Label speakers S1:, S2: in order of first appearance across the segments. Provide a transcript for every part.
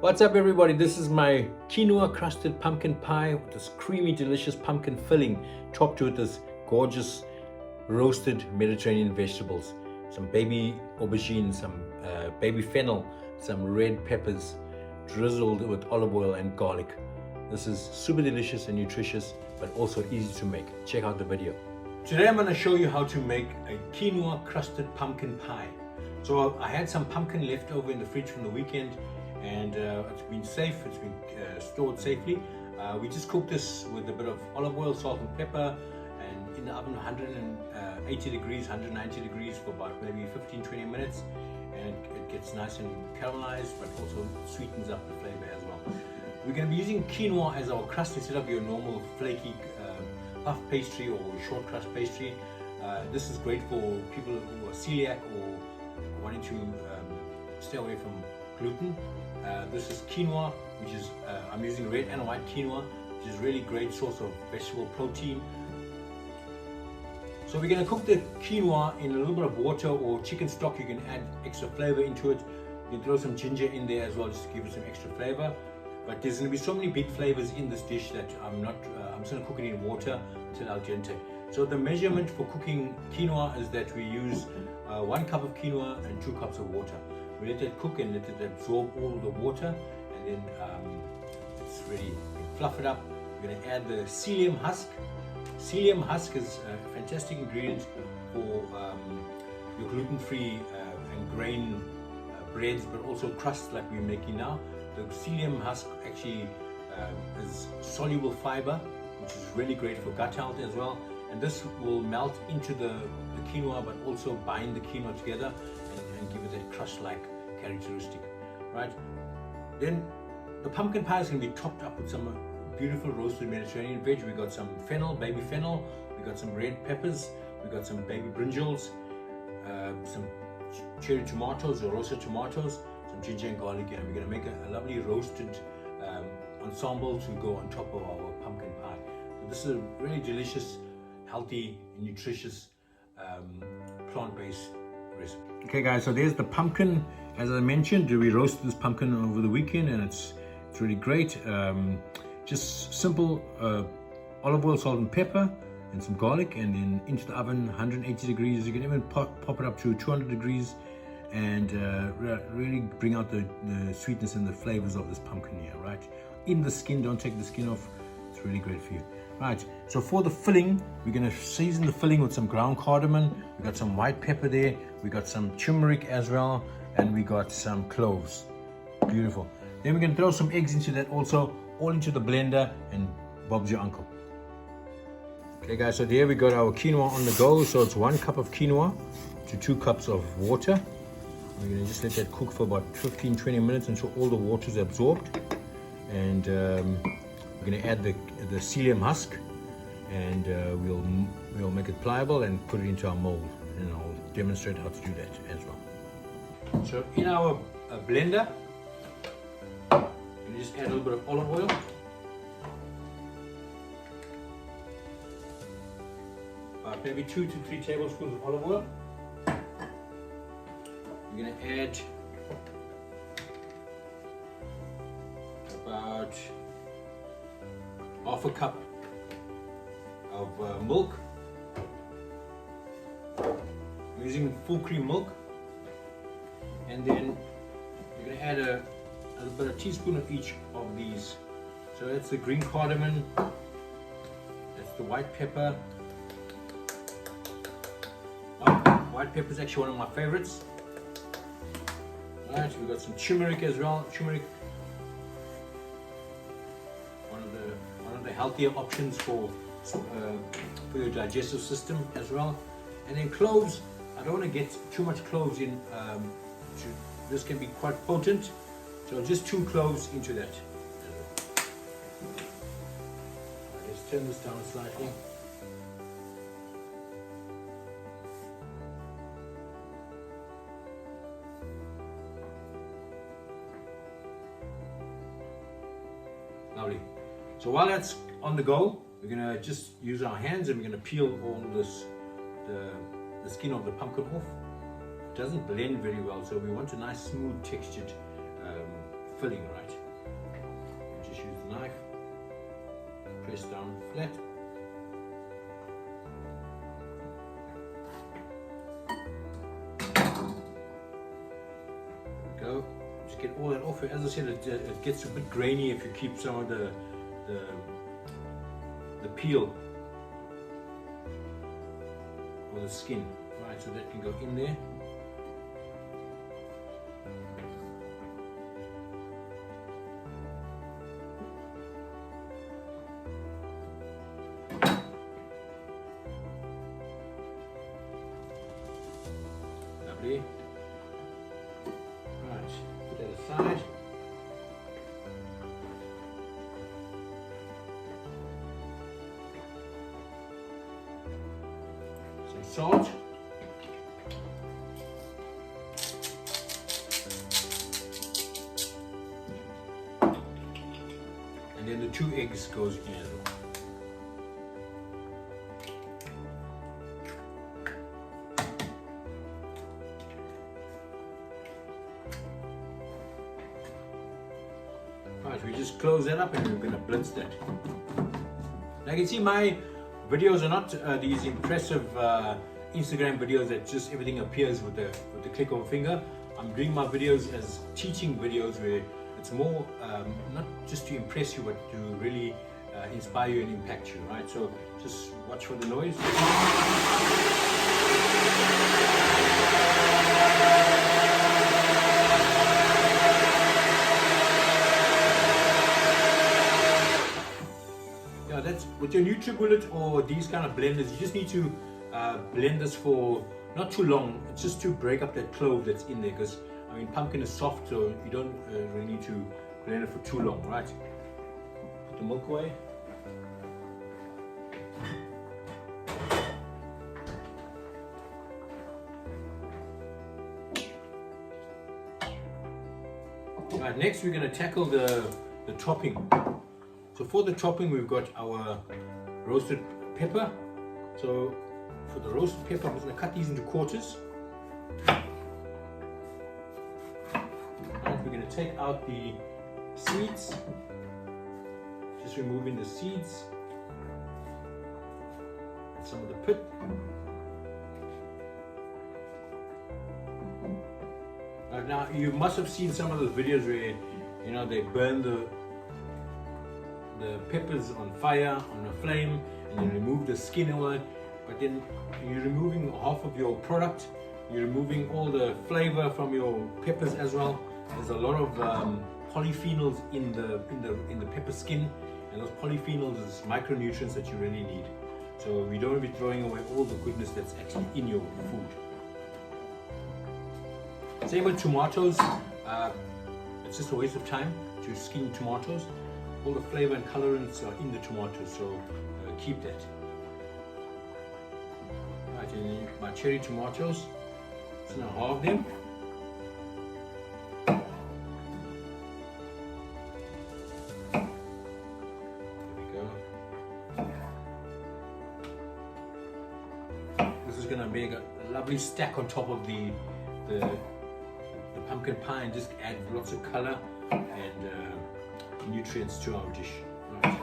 S1: What's up everybody, this is my quinoa crusted pumpkin pie with this creamy delicious pumpkin filling topped with this gorgeous roasted Mediterranean vegetables, some baby aubergine, some baby fennel, some red peppers drizzled with olive oil and garlic. This is super delicious and nutritious, but also easy to make. Check out the video. Today I'm going to show you how to make a quinoa crusted pumpkin pie. So I had some pumpkin left over in the fridge from the weekend, and it's been safe, it's been stored safely. We just cooked this with a bit of olive oil, salt and pepper, and in the oven 180 degrees, 190 degrees for about maybe 15-20 minutes, and it gets nice and caramelized, but also sweetens up the flavor as well. We're going to be using quinoa as our crust instead of your normal flaky puff pastry or short crust pastry. This is great for people who are celiac or wanting to stay away from gluten. This is quinoa, which is, I'm using red and white quinoa, which is really great source of vegetable protein. So we're going to cook the quinoa in a little bit of water or chicken stock. You can add extra flavor into it. You can throw some ginger in there as well, just to give it some extra flavor. But there's going to be so many big flavors in this dish that I'm just going to cook it in water until al dente. So the measurement for cooking quinoa is that we use 1 cup of quinoa and 2 cups of water. We let it cook and let it absorb all the water, and then it's ready. We fluff it up. We're going to add the psyllium husk. Psyllium husk is a fantastic ingredient for your gluten-free and grain breads, but also crusts like we're making now. The psyllium husk actually is soluble fiber, which is really great for gut health as well. And this will melt into the quinoa, but also bind the quinoa together and give it a crust-like characteristic, right? Then the pumpkin pie is going to be topped up with some beautiful roasted Mediterranean veg. We got some fennel, baby fennel. We got some red peppers. We got some baby brinjals, some cherry tomatoes or roasted tomatoes, some ginger and garlic, and we're going to make a lovely roasted ensemble to go on top of our pumpkin pie. So this is a really delicious, healthy, nutritious plant-based recipe. Okay guys, so there's the pumpkin. As I mentioned, we roasted this pumpkin over the weekend, and it's really great. Just simple olive oil, salt and pepper, and some garlic, and then into the oven 180 degrees. You can even pop it up to 200 degrees and really bring out the sweetness and the flavors of this pumpkin here, right? In the skin, don't take the skin off. It's really great for you. Right, so for the filling, we're going to season the filling with some ground cardamom. We got some white pepper there. We got some turmeric as well, and we got some cloves. Beautiful. Then we're going to throw some eggs into that also, all into the blender, and Bob's your uncle. Okay guys, so there we got our quinoa on the go. So it's 1 cup of quinoa to 2 cups of water. We're going to just let that cook for about 15-20 minutes until all the water is absorbed. And we're going to add the psyllium husk, and we'll make it pliable and put it into our mold, and I'll demonstrate how to do that as well. So in our blender, you just add a little bit of olive oil, maybe 2 to 3 tablespoons of olive oil. You're going to add about half a cup of milk. I'm using full cream milk, and then you're going to add about a teaspoon of each of these. So that's the green cardamom, that's the white pepper. White pepper is actually one of my favorites. Alright, we've got some turmeric as well. Turmeric, one of the healthier options for your digestive system as well. And then cloves, I don't want to get too much cloves in. This can be quite potent, so just 2 cloves into that. Let's turn this down slightly. Lovely. So while that's on the go, we're going to just use our hands, and we're going to peel all this, the skin of the pumpkin off. It doesn't blend very well, so we want a nice smooth textured filling, right? Just use the knife, press down flat. Go. Just get all that off. As I said, it gets a bit grainy if you keep some of the peel or the skin. Right, so that can go in there. Lovely. Right, put that aside. Some salt. And then the 2 eggs goes in as well. Right, we just close that up and we're going to blitz that. Now you can see my videos are not these impressive Instagram videos that just everything appears with the click of a finger. I'm doing my videos as teaching videos where it's more not just to impress you, but to really inspire you and impact you, right? So just watch for the noise. Yeah, that's with your NutriBullet or these kind of blenders. You just need to blend this for not too long. It's just to break up that clove that's in there, because I mean, pumpkin is soft, so you don't really need to blend it for too long, right? Put the milk away. Right, next we're going to tackle the topping. So for the topping, we've got our roasted pepper. So for the roasted pepper, I'm just going to cut these into quarters. We're going to take out the seeds, just removing the seeds, some of the pit. Now you must have seen some of those videos where they burn the peppers on fire, on a flame, and then remove the skin and all that. But then you're removing half of your product. You're removing all the flavor from your peppers as well. There's a lot of polyphenols in the pepper skin, and those polyphenols is micronutrients that you really need. So we don't want to be throwing away all the goodness that's actually in your food. Same with tomatoes. It's just a waste of time to skin tomatoes. All the flavor and colorants are in the tomatoes, so keep that. Right, and my cherry tomatoes. So now halve them. Going to make a lovely stack on top of the pumpkin pie, and just add lots of color and nutrients to our dish. Right.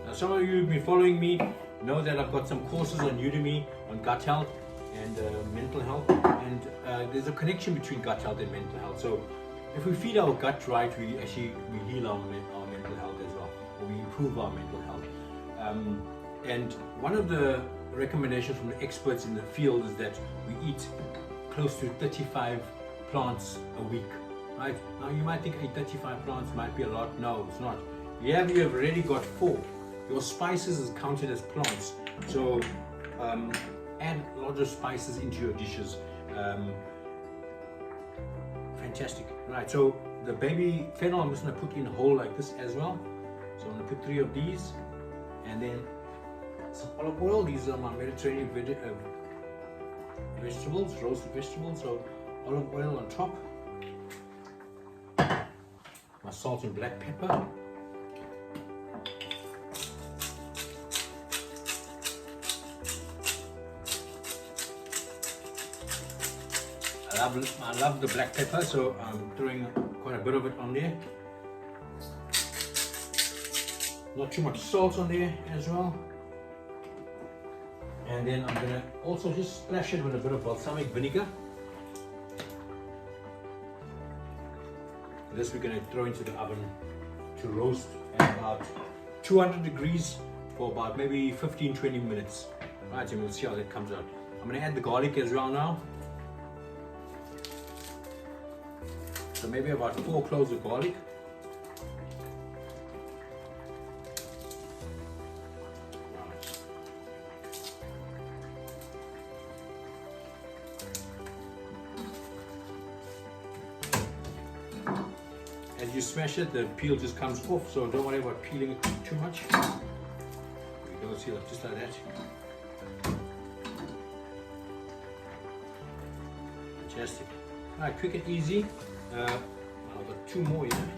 S1: Now, some of you who've been following me know that I've got some courses on Udemy on gut health and mental health, and there's a connection between gut health and mental health. So if we feed our gut right, we heal our mental health as well, or we improve our mental health. And one of the recommendations from the experts in the field is that we eat close to 35 plants a week, right? Now you might think 35 plants might be a lot. No, it's not. You have already got 4. Your spices is counted as plants. So add a lot of spices into your dishes. Fantastic. Right, so the baby fennel I'm just going to put in whole like this as well. So I'm going to put 3 of these, and then some olive oil. These are my Mediterranean vegetables, roasted vegetables. So olive oil on top. My salt and black pepper. I love the black pepper, so I'm throwing quite a bit of it on there. Not too much salt on there as well. And then I'm going to also just splash it with a bit of balsamic vinegar. This we're going to throw into the oven to roast at about 200 degrees for about maybe 15-20 minutes. Right, and we'll see how that comes out. I'm going to add the garlic as well now. So maybe about 4 cloves of garlic. As you smash it, the peel just comes off, so don't worry about peeling it too much. There we go, see, just like that. Fantastic. Alright, quick and easy. I've got 2 more here.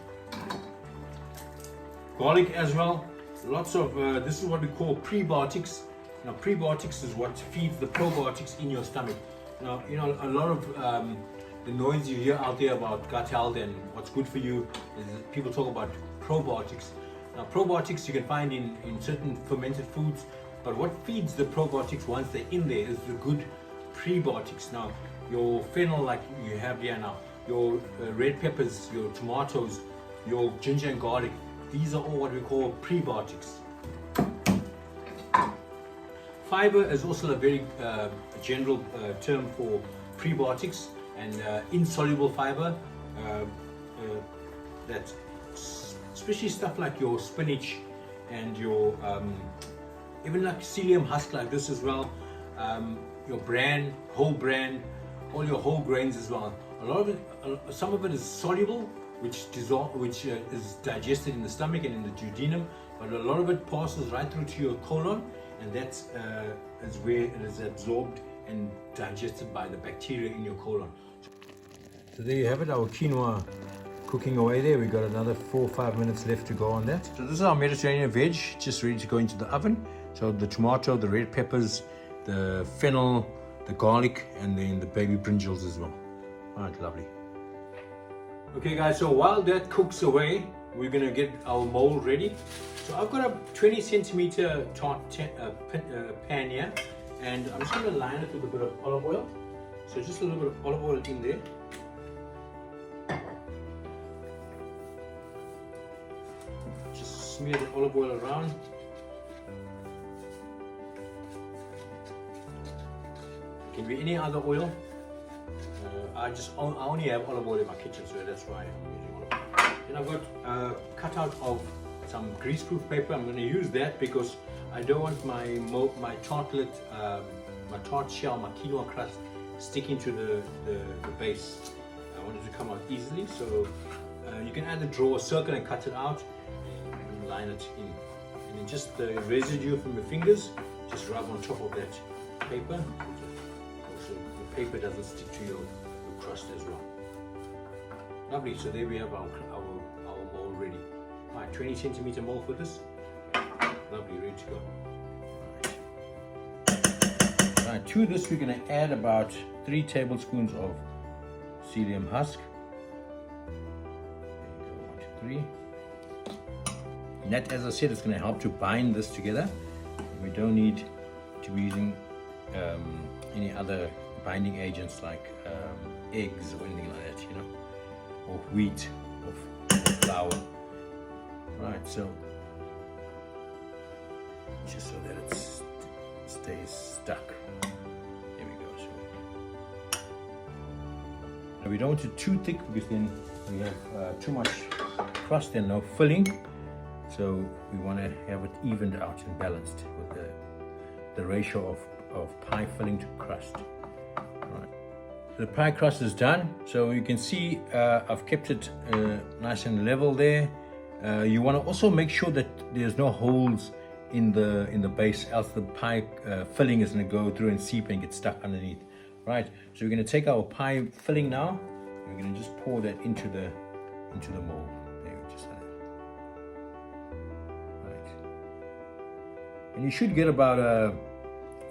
S1: Garlic as well. Lots of, this is what we call prebiotics. Now, prebiotics is what feeds the probiotics in your stomach. Now, you know, a lot of the noise you hear out there about gut health and what's good for you is people talk about probiotics. Now, probiotics you can find in certain fermented foods, but what feeds the probiotics once they're in there is the good prebiotics. Now, your fennel, like you have here now, your red peppers, your tomatoes, your ginger and garlic, these are all what we call prebiotics. Fiber is also a very general term for prebiotics. And insoluble fiber, that especially stuff like your spinach and your even like psyllium husk like this as well, your bran, whole bran, all your whole grains as well. A lot of it, some of it is soluble, which is digested in the stomach and in the duodenum, but a lot of it passes right through to your colon, and that's is where it is absorbed and digested by the bacteria in your colon. So there you have it, our quinoa cooking away there. We've got another 4 or 5 minutes left to go on that. So this is our Mediterranean veg, just ready to go into the oven. So the tomato, the red peppers, the fennel, the garlic, and then the baby brinjals as well. All right, lovely. Okay guys, so while that cooks away, we're gonna get our mold ready. So I've got a 20 centimeter tart pan here, and I'm just gonna line it with a bit of olive oil. So just a little bit of olive oil in there. Just smear the olive oil around. Can be any other oil. I only have olive oil in my kitchen, so that's why I'm using olive oil. Then I've got cut out of some greaseproof paper. I'm going to use that because I don't want my tartlet, my tart shell, my quinoa crust sticking to the base. I want it to come out easily, so you can either draw a circle and cut it out and line it in, and then just the residue from your fingers just rub on top of that paper. So the paper doesn't stick to your crust as well. Lovely, so there we have our mold ready. Alright, 20 centimeter mold for this. Lovely, ready to go. Alright, to this we're going to add about 3 tablespoons of psyllium husk. There you go, 1, 2, 3. And that, as I said, is going to help to bind this together. We don't need to be using any other binding agents like eggs or anything like that, you know, or wheat or flour. Right, so just so that it stays stuck. There we go. So now we don't want it too thick because then we have too much crust and no filling. So we want to have it evened out and balanced with the ratio of pie filling to crust. Right. The pie crust is done, so you can see I've kept it nice and level there. You want to also make sure that there's no holes in the base, else the pie filling is going to go through and seep and get stuck underneath. Right. So we're going to take our pie filling now. We're going to just pour that into the mold. There, just like that. Right. And you should get about a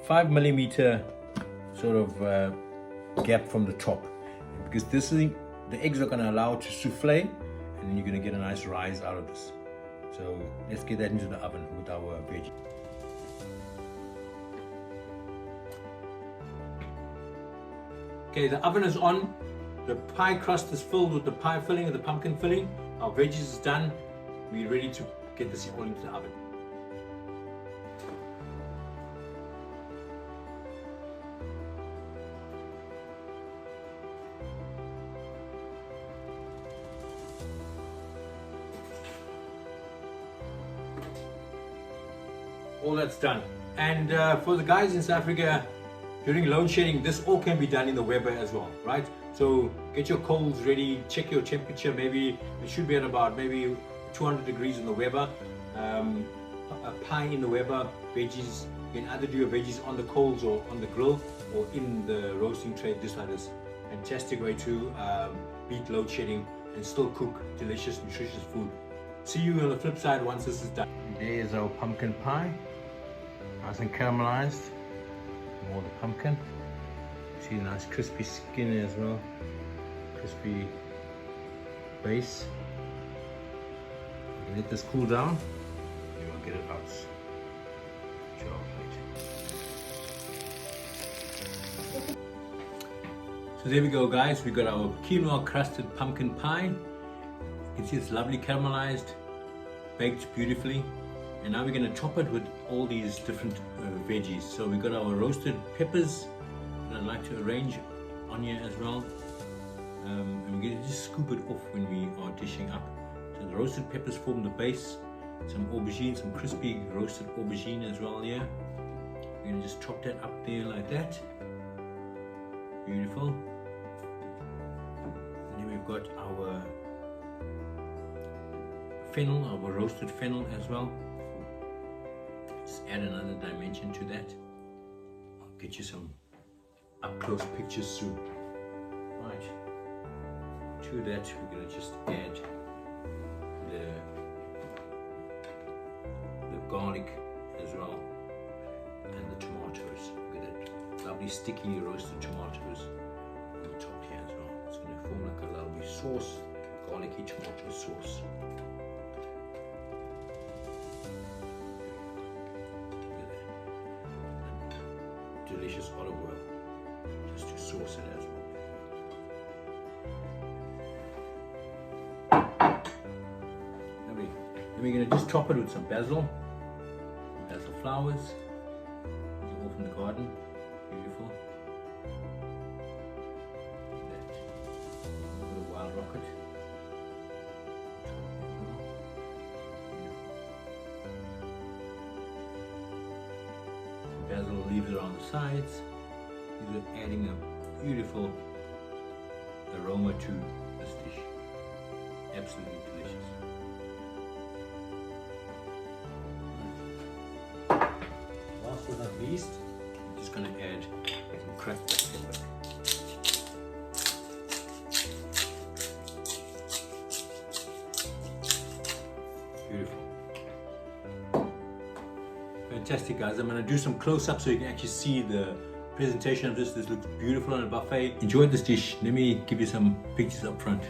S1: 5 millimeter sort of gap from the top. because this thing, the eggs are going to allow it to souffle, and then you're going to get a nice rise out of this. So let's get that into the oven with our veggie. Okay, the oven is on. The pie crust is filled with the pie filling and the pumpkin filling. Our veggies is done. We're ready to get this all into the oven. All that's done. And for the guys in South Africa, during load shedding, this all can be done in the Weber as well, right? So get your coals ready, check your temperature. Maybe it should be at about maybe 200 degrees in the Weber. A pie in the Weber, veggies, you can either do your veggies on the coals or on the grill or in the roasting tray, just like this. Fantastic way to beat load shedding and still cook delicious, nutritious food. See you on the flip side once this is done. There's our pumpkin pie, nice and caramelized. More the pumpkin. See the nice crispy skin as well, crispy base. You can let this cool down. You will get it out to our plate. So there we go, guys. We got our quinoa crusted pumpkin pie. You can see it's lovely caramelized, baked beautifully. And now we're going to top it with all these different veggies. So we got our roasted peppers, and I'd like to arrange on here as well. And we're going to just scoop it off when we are dishing up. So the roasted peppers form the base. Some aubergine, some crispy roasted aubergine as well here. We're going to just chop that up there like that. Beautiful. And then we've got our fennel, our roasted fennel as well. Just add another dimension to that. I'll get you some up close pictures soon. Right. To that, we're going to just add the garlic as well and the tomatoes. Look at that lovely sticky roasted tomatoes on the top here as well. It's going to form like a lovely sauce, garlicky tomato sauce. Delicious olive oil just to sauce it as well. Lovely. Then we're going to just top it with some basil flowers. These are all from the garden. Beautiful. That. A bit of wild rocket. Basil leaves around the sides. These are adding a beautiful aroma to this dish. Absolutely delicious. Last but not least, I'm just going to add some crushed pepper. Beautiful. Fantastic, guys. I'm going to do some close-up so you can actually see the presentation of this. This looks beautiful on a buffet. Enjoy this dish. Let me give you some pictures up front.